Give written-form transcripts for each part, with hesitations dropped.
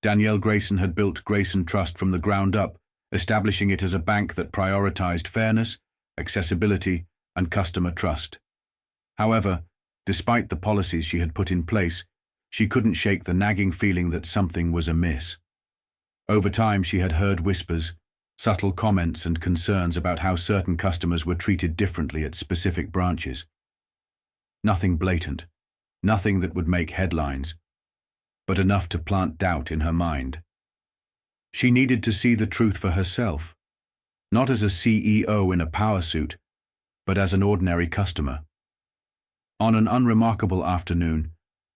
Danielle Grayson had built Grayson Trust from the ground up, establishing it as a bank that prioritized fairness, accessibility, and customer trust. However, despite the policies she had put in place, she couldn't shake the nagging feeling that something was amiss. Over time, she had heard whispers, subtle comments and concerns about how certain customers were treated differently at specific branches. Nothing blatant, nothing that would make headlines, but enough to plant doubt in her mind. She needed to see the truth for herself, not as a CEO in a power suit, but as an ordinary customer. On an unremarkable afternoon,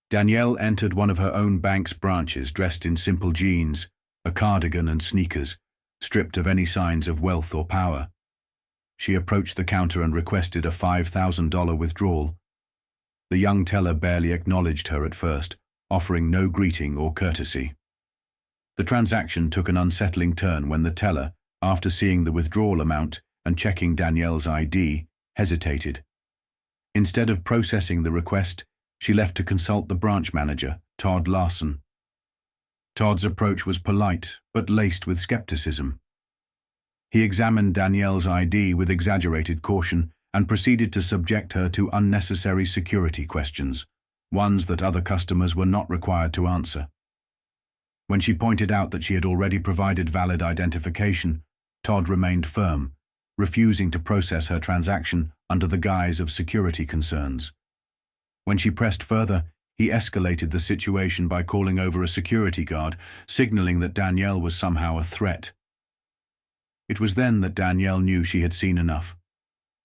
Danielle entered one of her own bank's branches dressed in simple jeans, a cardigan and sneakers, stripped of any signs of wealth or power. She approached the counter and requested a $5,000 withdrawal. The young teller barely acknowledged her at first, offering no greeting or courtesy. The transaction took an unsettling turn when the teller, after seeing the withdrawal amount and checking Danielle's ID, hesitated. Instead of processing the request, she left to consult the branch manager, Todd Larson. Todd's approach was polite, but laced with skepticism. He examined Danielle's ID with exaggerated caution and proceeded to subject her to unnecessary security questions, ones that other customers were not required to answer. When she pointed out that she had already provided valid identification, Todd remained firm, refusing to process her transaction under the guise of security concerns. When she pressed further, he escalated the situation by calling over a security guard, signaling that Danielle was somehow a threat. It was then that Danielle knew she had seen enough.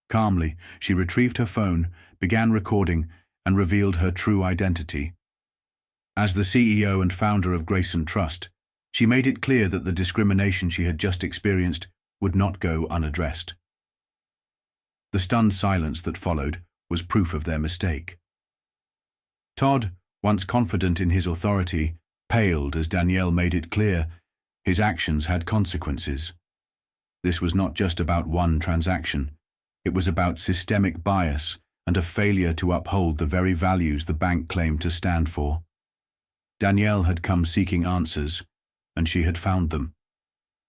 Calmly, she retrieved her phone, began recording, and revealed her true identity. As the CEO and founder of Grayson Trust, she made it clear that the discrimination she had just experienced would not go unaddressed. The stunned silence that followed was proof of their mistake. Todd, once confident in his authority, paled as Danielle made it clear his actions had consequences. This was not just about one transaction. It was about systemic bias and a failure to uphold the very values the bank claimed to stand for. Danielle had come seeking answers, and she had found them.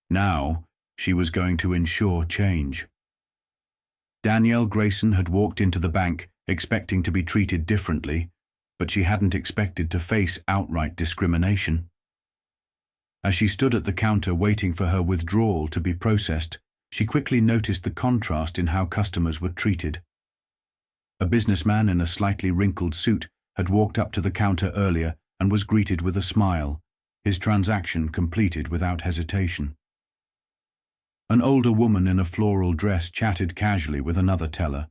Now, she was going to ensure change. Danielle Grayson had walked into the bank expecting to be treated differently, but she hadn't expected to face outright discrimination. As she stood at the counter waiting for her withdrawal to be processed, she quickly noticed the contrast in how customers were treated. A businessman in a slightly wrinkled suit had walked up to the counter earlier and was greeted with a smile, his transaction completed without hesitation. An older woman in a floral dress chatted casually with another teller,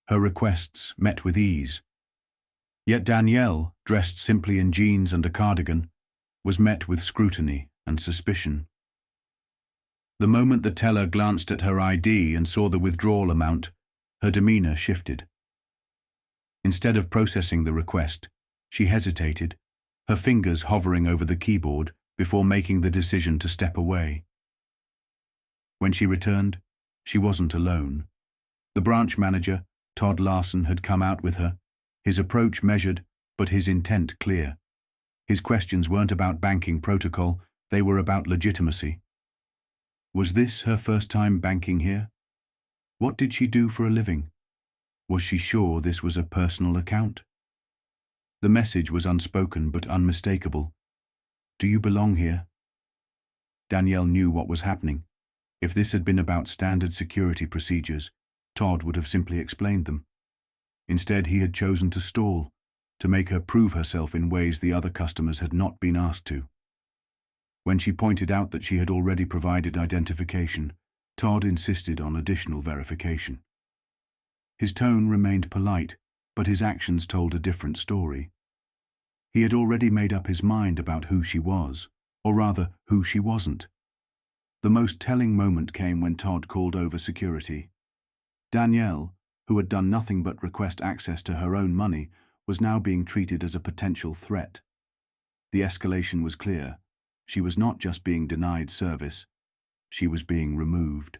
her requests met with ease. Yet Danielle, dressed simply in jeans and a cardigan, was met with scrutiny and suspicion. The moment the teller glanced at her ID and saw the withdrawal amount, her demeanor shifted. Instead of processing the request, she hesitated, her fingers hovering over the keyboard before making the decision to step away. When she returned, she wasn't alone. The branch manager, Todd Larson, had come out with her, his approach measured, but his intent clear. His questions weren't about banking protocol, they were about legitimacy. Was this her first time banking here? What did she do for a living? Was she sure this was a personal account? The message was unspoken but unmistakable. Do you belong here? Danielle knew what was happening. If this had been about standard security procedures, Todd would have simply explained them. Instead, he had chosen to stall, to make her prove herself in ways the other customers had not been asked to. When she pointed out that she had already provided identification, Todd insisted on additional verification. His tone remained polite, but his actions told a different story. He had already made up his mind about who she was, or rather, who she wasn't. The most telling moment came when Todd called over security. Danielle, who had done nothing but request access to her own money, was now being treated as a potential threat. The escalation was clear. She was not just being denied service, she was being removed.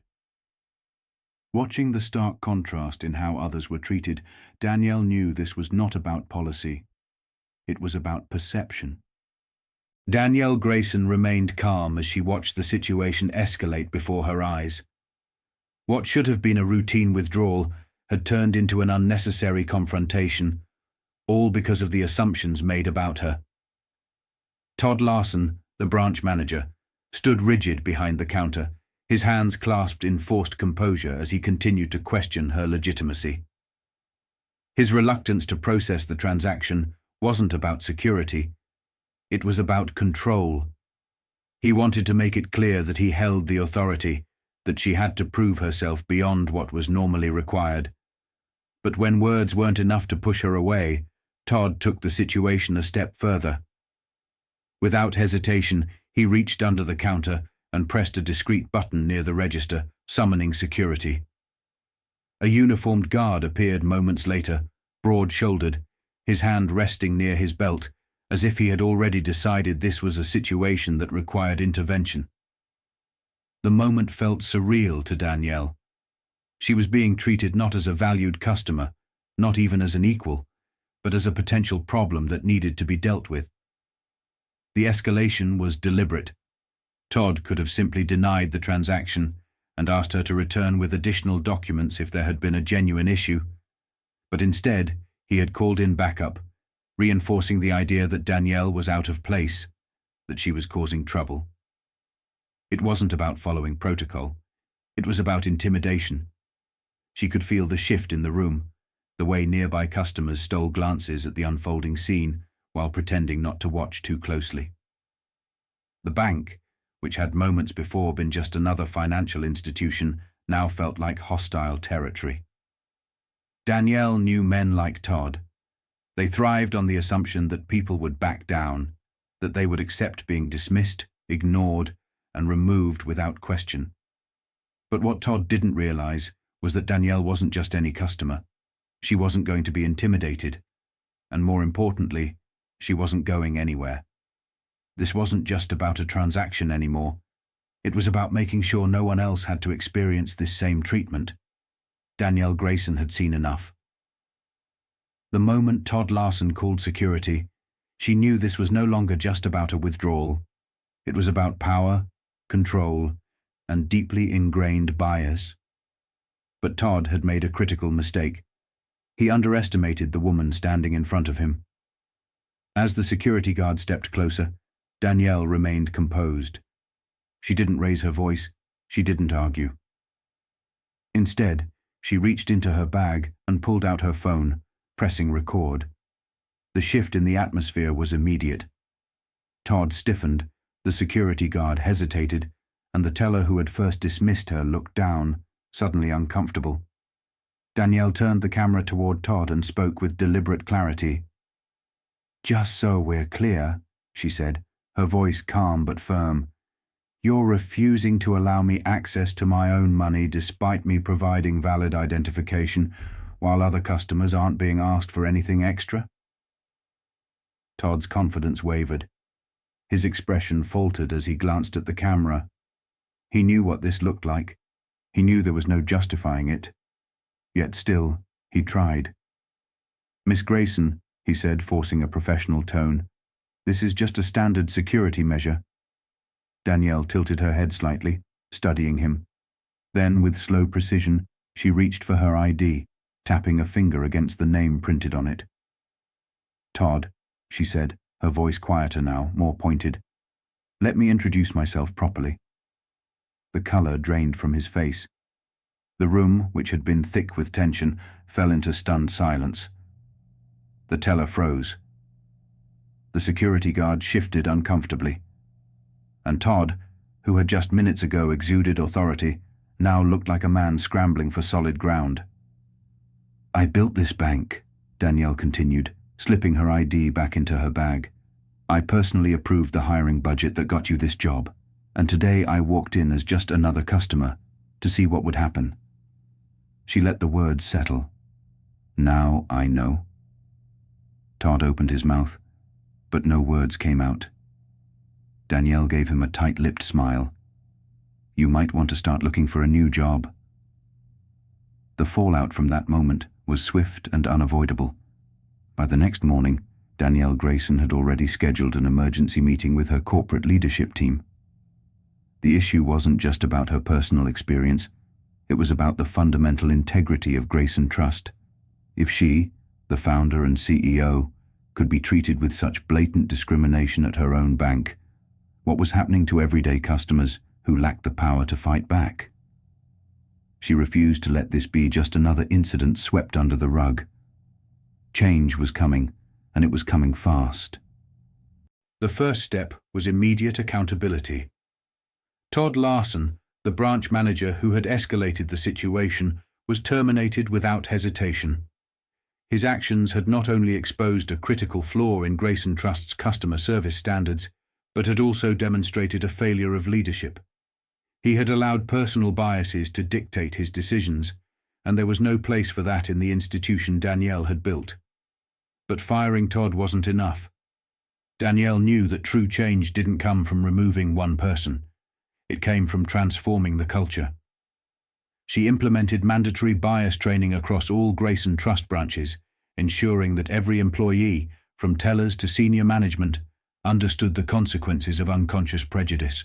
Watching the stark contrast in how others were treated, Danielle knew this was not about policy. It was about perception. Danielle Grayson remained calm as she watched the situation escalate before her eyes. What should have been a routine withdrawal had turned into an unnecessary confrontation, all because of the assumptions made about her. Todd Larson, the branch manager, stood rigid behind the counter, his hands clasped in forced composure as he continued to question her legitimacy. His reluctance to process the transaction wasn't about security. It was about control. He wanted to make it clear that he held the authority, that she had to prove herself beyond what was normally required. But when words weren't enough to push her away, Todd took the situation a step further. Without hesitation, he reached under the counter and pressed a discreet button near the register, summoning security. A uniformed guard appeared moments later, broad-shouldered, his hand resting near his belt, as if he had already decided this was a situation that required intervention. The moment felt surreal to Danielle. She was being treated not as a valued customer, not even as an equal, but as a potential problem that needed to be dealt with. The escalation was deliberate. Todd could have simply denied the transaction and asked her to return with additional documents if there had been a genuine issue, but instead he had called in backup, reinforcing the idea that Danielle was out of place, that she was causing trouble. It wasn't about following protocol. It was about intimidation. She could feel the shift in the room, the way nearby customers stole glances at the unfolding scene while pretending not to watch too closely. The bank, which had moments before been just another financial institution, now felt like hostile territory. Danielle knew men like Todd. They thrived on the assumption that people would back down, that they would accept being dismissed, ignored, and removed without question. But what Todd didn't realize was that Danielle wasn't just any customer. She wasn't going to be intimidated, and more importantly, she wasn't going anywhere. This wasn't just about a transaction anymore. It was about making sure no one else had to experience this same treatment. Danielle Grayson had seen enough. The moment Todd Larson called security, she knew this was no longer just about a withdrawal. It was about power, control, and deeply ingrained bias. But Todd had made a critical mistake. He underestimated the woman standing in front of him. As the security guard stepped closer, Danielle remained composed. She didn't raise her voice. She didn't argue. Instead, she reached into her bag and pulled out her phone, pressing record. The shift in the atmosphere was immediate. Todd stiffened, the security guard hesitated, and the teller who had first dismissed her looked down, suddenly uncomfortable. Danielle turned the camera toward Todd and spoke with deliberate clarity. "Just so we're clear," she said, her voice calm but firm, "you're refusing to allow me access to my own money despite me providing valid identification, while other customers aren't being asked for anything extra?" Todd's confidence wavered. His expression faltered as he glanced at the camera. He knew what this looked like. He knew there was no justifying it. Yet still, he tried. "Miss Grayson," he said, forcing a professional tone, "this is just a standard security measure." Danielle tilted her head slightly, studying him. Then, with slow precision, she reached for her ID, tapping a finger against the name printed on it. "Todd," she said, her voice quieter now, more pointed. "Let me introduce myself properly." The color drained from his face. The room, which had been thick with tension, fell into stunned silence. The teller froze. The security guard shifted uncomfortably. And Todd, who had just minutes ago exuded authority, now looked like a man scrambling for solid ground. "I built this bank," Danielle continued, slipping her ID back into her bag. "I personally approved the hiring budget that got you this job, and today I walked in as just another customer to see what would happen." She let the words settle. "Now I know." Todd opened his mouth, but no words came out. Danielle gave him a tight-lipped smile. "You might want to start looking for a new job." The fallout from that moment was swift and unavoidable. By the next morning, Danielle Grayson had already scheduled an emergency meeting with her corporate leadership team. The issue wasn't just about her personal experience, it was about the fundamental integrity of Grayson Trust. If she, the founder and CEO, could be treated with such blatant discrimination at her own bank, what was happening to everyday customers who lacked the power to fight back? She refused to let this be just another incident swept under the rug. Change was coming, and it was coming fast. The first step was immediate accountability. Todd Larson, the branch manager who had escalated the situation, was terminated without hesitation. His actions had not only exposed a critical flaw in Grayson Trust's customer service standards, but had also demonstrated a failure of leadership. He had allowed personal biases to dictate his decisions, and there was no place for that in the institution Danielle had built. But firing Todd wasn't enough. Danielle knew that true change didn't come from removing one person. It came from transforming the culture. She implemented mandatory bias training across all Grayson Trust branches, ensuring that every employee, from tellers to senior management, understood the consequences of unconscious prejudice.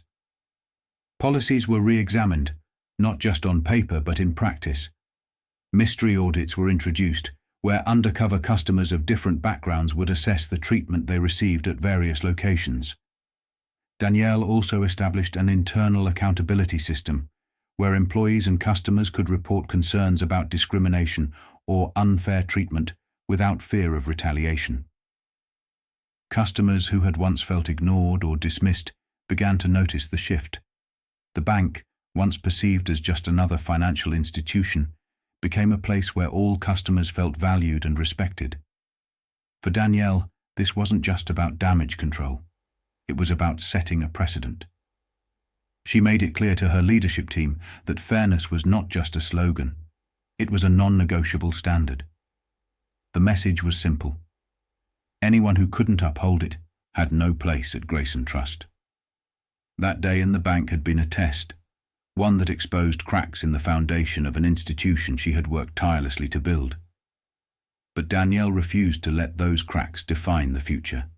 Policies were re-examined, not just on paper but in practice. Mystery audits were introduced, where undercover customers of different backgrounds would assess the treatment they received at various locations. Danielle also established an internal accountability system, where employees and customers could report concerns about discrimination or unfair treatment without fear of retaliation. Customers who had once felt ignored or dismissed began to notice the shift. The bank, once perceived as just another financial institution, became a place where all customers felt valued and respected. For Danielle, this wasn't just about damage control. It was about setting a precedent. She made it clear to her leadership team that fairness was not just a slogan. It was a non-negotiable standard. The message was simple. Anyone who couldn't uphold it had no place at Grayson Trust. That day in the bank had been a test, one that exposed cracks in the foundation of an institution she had worked tirelessly to build. But Danielle refused to let those cracks define the future.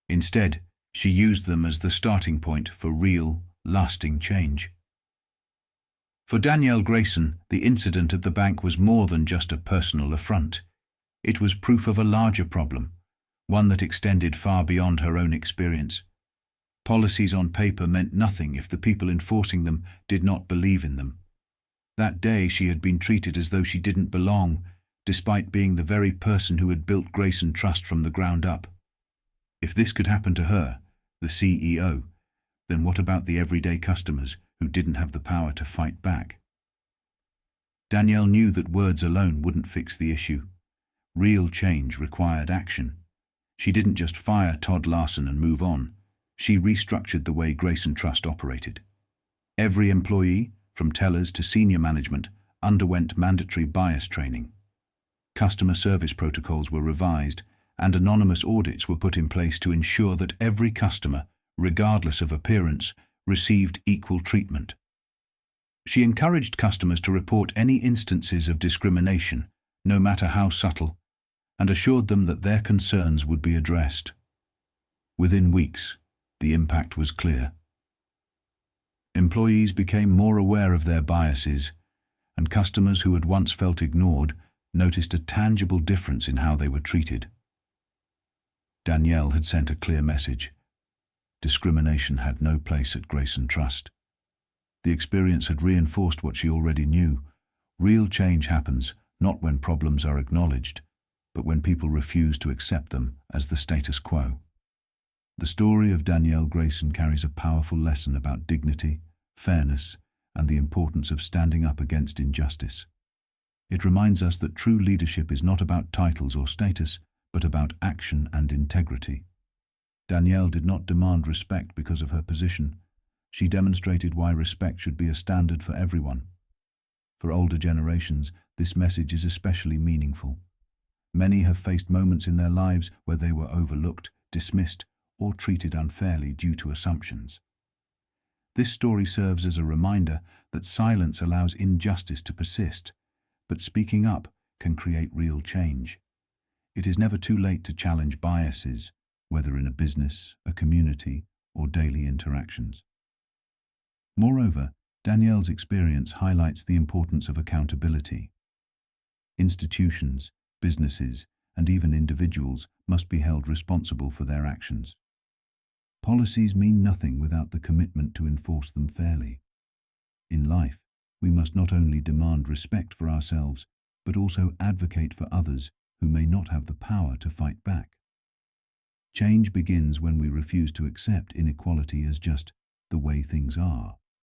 Instead, she used them as the starting point for real, lasting change. For Danielle Grayson, the incident at the bank was more than just a personal affront. It was proof of a larger problem, one that extended far beyond her own experience. Policies on paper meant nothing if the people enforcing them did not believe in them. That day she had been treated as though she didn't belong, despite being the very person who had built Grayson Trust from the ground up. If this could happen to her, the CEO, then what about the everyday customers who didn't have the power to fight back? Danielle knew that words alone wouldn't fix the issue. Real change required action. She didn't just fire Todd Larson and move on. She restructured the way Grayson Trust operated. Every employee, from tellers to senior management, underwent mandatory bias training. Customer service protocols were revised, and anonymous audits were put in place to ensure that every customer, regardless of appearance, received equal treatment. She encouraged customers to report any instances of discrimination, no matter how subtle, and assured them that their concerns would be addressed. Within weeks, the impact was clear. Employees became more aware of their biases, and customers who had once felt ignored noticed a tangible difference in how they were treated. Danielle had sent a clear message. Discrimination had no place at Grayson Trust. The experience had reinforced what she already knew. Real change happens not when problems are acknowledged, but when people refuse to accept them as the status quo. The story of Danielle Grayson carries a powerful lesson about dignity, fairness, and the importance of standing up against injustice. It reminds us that true leadership is not about titles or status, but about action and integrity. Danielle did not demand respect because of her position. She demonstrated why respect should be a standard for everyone. For older generations, this message is especially meaningful. Many have faced moments in their lives where they were overlooked, dismissed, or treated unfairly due to assumptions. This story serves as a reminder that silence allows injustice to persist, but speaking up can create real change. It is never too late to challenge biases, whether in a business, a community, or daily interactions. Moreover, Danielle's experience highlights the importance of accountability. Institutions, businesses, and even individuals must be held responsible for their actions. Policies mean nothing without the commitment to enforce them fairly. In life, we must not only demand respect for ourselves, but also advocate for others who may not have the power to fight back. Change begins when we refuse to accept inequality as just the way things are.